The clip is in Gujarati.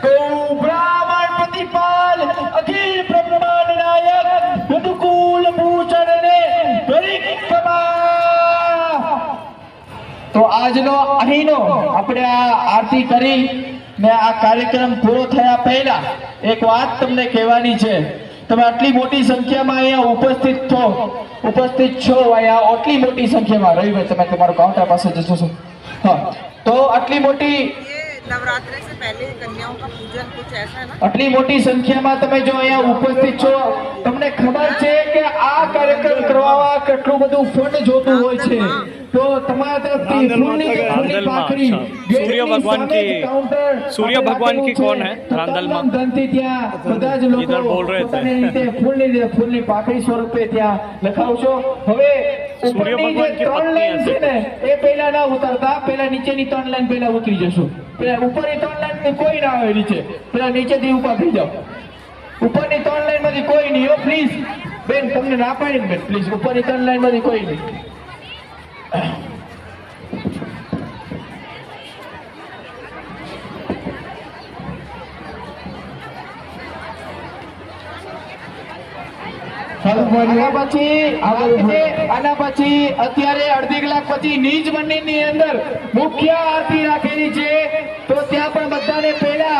ગૌ બ્રાહ્મણ પ્રતિપાલ અખિલ બ્રહ્માંડ નાયક યદુકુલ ભૂષણને પરિક્રમા। તો આજનો અહીંનો આપણે આ આરતી કરી ને આ કાર્યક્રમ પૂરો થયા પહેલા એક વાત તમને કહેવાની છે। તમે આટલી મોટી સંખ્યામાં અહીંયા ઉપસ્થિત છો અહીંયા આટલી મોટી સંખ્યામાં રવિભાઈ તમે તમારું કાઉન્ટર પાસે જશો છો। હા, તો આટલી મોટી नवरात्रि से पहले कन्याओं का पूजन कुछ ऐसा है ना। આટલી મોટી સંખ્યામાં તમે જો અહીંયા ઉપસ્થિત છો, તમને ખબર છે કે આ કાર્યક્રમ કરવામાં કેટલું બધું ફંડ જોતું હોય છે। તો તમારા તરફથી ફૂલની પાખડી सूर्य भगवान की कौन है रांदल में ધનથી ત્યાં બધા જ इधर बोल रहे थे। પોતાની રીતે ફૂલની પાખડી સ્વરૂપે ત્યાં લખાવશો। હવે सूर्य ઉપરની જે भगवान की 3 पत्नी લાઈન છે है। ને એ પહેલા ના ઉતરતા, પહેલા નીચેની 3 લાઈન પહેલા ઉતરી જશો। પેલા ઉપરની 3 લાઈન ની કોઈ ના આવે નીચે, પેલા નીચેથી ઊભા થઈ જાઓ। ઉપરની 3 લાઈન માંથી કોઈ નહીં હો, પ્લીઝ બેન, તમને ના પાડી ને બેન, પ્લીઝ ઉપરની 3 લાઈન માંથી કોઈ નહીં। આના પછી અત્યારે અડધી કલાક પછી નીચ મંદિરની અંદર મુખ્ય આરતી રાખેલી છે, તો ત્યાં પણ બધાને પહેલા